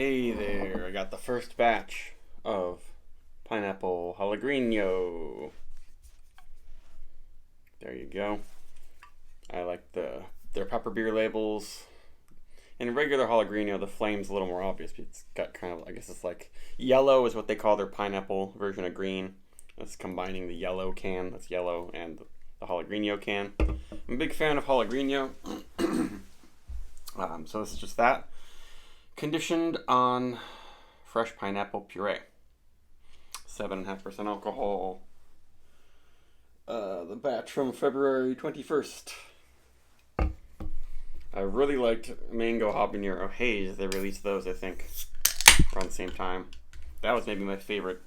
Hey there, I got the first batch of pineapple Jalagreeño. There you go. I like their pepper beer labels. In regular Jalagreeño, the flame's a little more obvious. It's got kind of, I guess it's like yellow is what they call their pineapple version of green. That's combining the yellow can, that's yellow, and the Jalagreeño can. I'm a big fan of Jalagreeño. So this is just that. Conditioned on fresh pineapple puree. 7.5% alcohol. The batch from February 21st. I really liked Mango Habanero Haze. They released those, I think, around the same time. That was maybe my favorite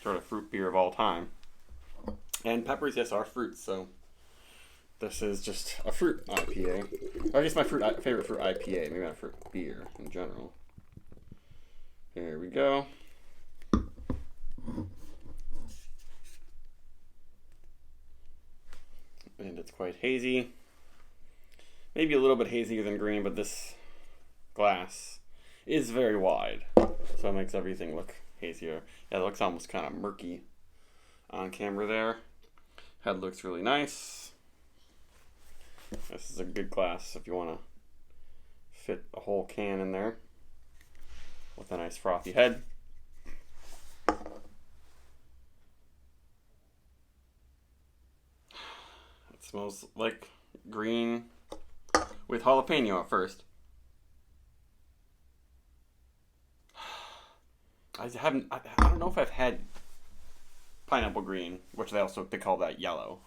sort of fruit beer of all time. And peppers, yes, are fruits, so this is just a fruit IPA. Or I guess my favorite fruit IPA, maybe not fruit beer in general. Here we go. And it's quite hazy. Maybe a little bit hazier than green, but this glass is very wide, so it makes everything look hazier. Yeah, it looks almost kind of murky on camera there. Head looks really nice. This is a good glass if you want to fit a whole can in there with a nice frothy head. It smells like green with jalapeno at first. I don't know if I've had pineapple green, which they call that yellow.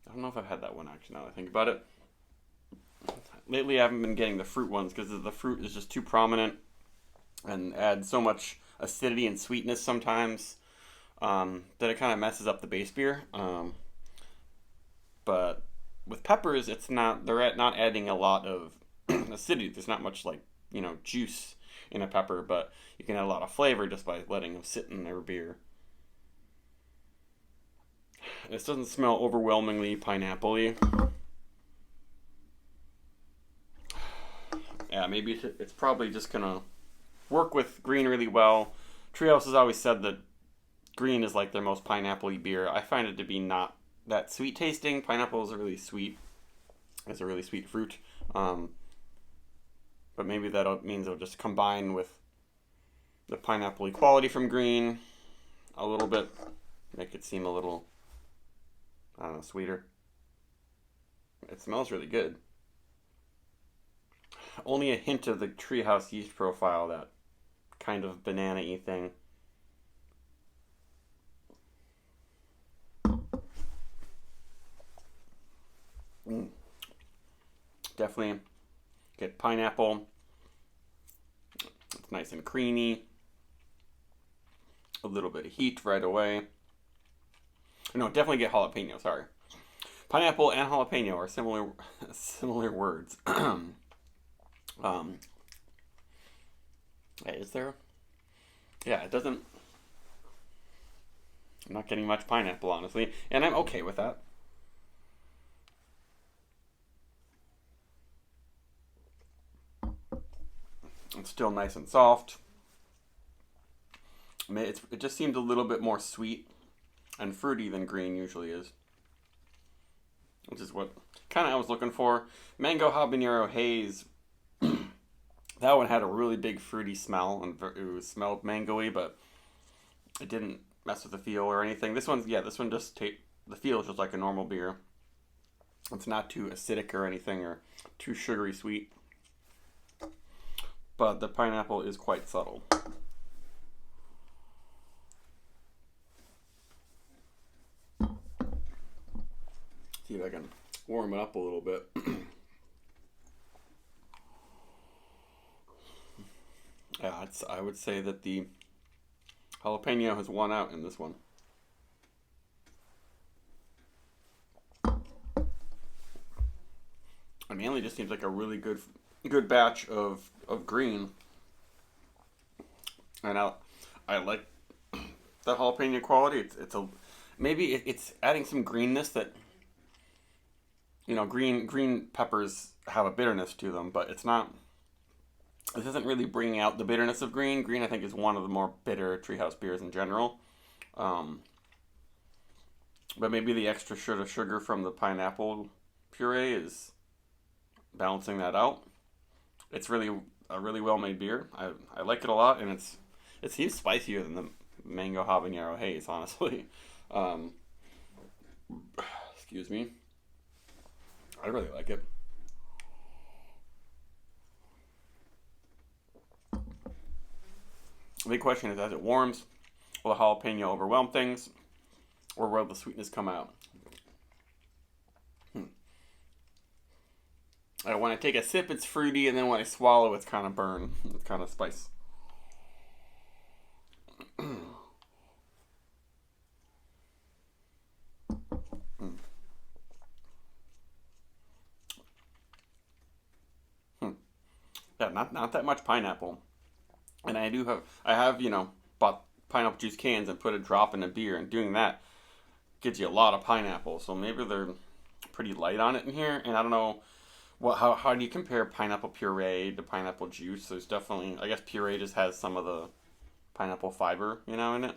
I don't know if I've had that one actually now that I think about it. Lately I haven't been getting the fruit ones because the fruit is just too prominent and adds so much acidity and sweetness sometimes that it kind of messes up the base beer. But with peppers, they're not adding a lot of acidity. There's not much juice in a pepper, but you can add a lot of flavor just by letting them sit in their beer. This doesn't smell overwhelmingly pineapple-y. Yeah, maybe it's probably just gonna work with green really well. Treehouse has always said that green is like their most pineapple-y beer. I find it to be not that sweet tasting. Pineapple is really sweet. It's a really sweet fruit. But maybe that means it'll just combine with the pineapple-y quality from green a little bit. Make it seem a little, I don't know, sweeter. It smells really good. Only a hint of the Treehouse yeast profile, that kind of banana-y thing. Definitely get pineapple. It's nice and creamy. A little bit of heat right away. No, definitely get jalapeno, sorry. Pineapple and jalapeno are similar words. Is there? Yeah, it doesn't. I'm not getting much pineapple, honestly, and I'm okay with that. It's still nice and soft. It just seems a little bit more sweet and fruity than green usually is, which is what kind of I was looking for. Mango Habanero Haze. That one had a really big fruity smell, and it smelled mango-y, but it didn't mess with the feel or anything. This one just the feel is just like a normal beer. It's not too acidic or anything or too sugary sweet, but the pineapple is quite subtle. See if I can warm it up a little bit. Yeah, I would say that the jalapeno has won out in this one. It mainly just seems like a really good batch of green, and I like that jalapeno quality. It's adding some greenness that, green peppers have a bitterness to them, but it's not This isn't really bringing out the bitterness of green. Green, I think, is one of the more bitter treehouse beers in general. Um, but maybe the extra sugar from the pineapple puree is balancing that out. It's really a really well made beer. I like it a lot, and it seems spicier than the mango habanero haze, honestly. Um, excuse me. I really like it. The big question is, as it warms, will the jalapeno overwhelm things, or will the sweetness come out? When I take a sip, it's fruity, and then when I swallow, it's kind of burn. It's kind of spice. Yeah, not that much pineapple. And I have bought pineapple juice cans and put a drop in a beer, and doing that gives you a lot of pineapple. So maybe they're pretty light on it in here, and I don't know how do you compare pineapple puree to pineapple juice? There's definitely, I guess puree just has some of the pineapple fiber, in it.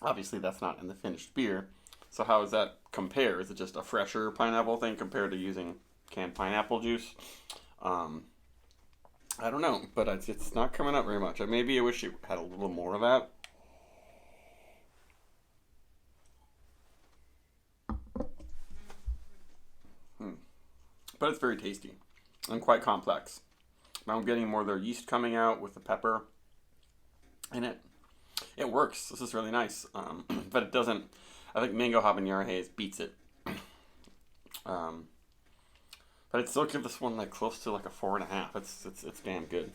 Obviously, that's not in the finished beer. So how does that compare? Is it just a fresher pineapple thing compared to using canned pineapple juice? Um, I don't know, but it's not coming up very much. Maybe I wish it had a little more of that. Hmm. But it's very tasty and quite complex. Now I'm getting more of their yeast coming out with the pepper in it. It works. This is really nice. But it doesn't. I think mango habanero haze beats it. Um, but I'd still give this one like close to like a 4.5. It's damn good.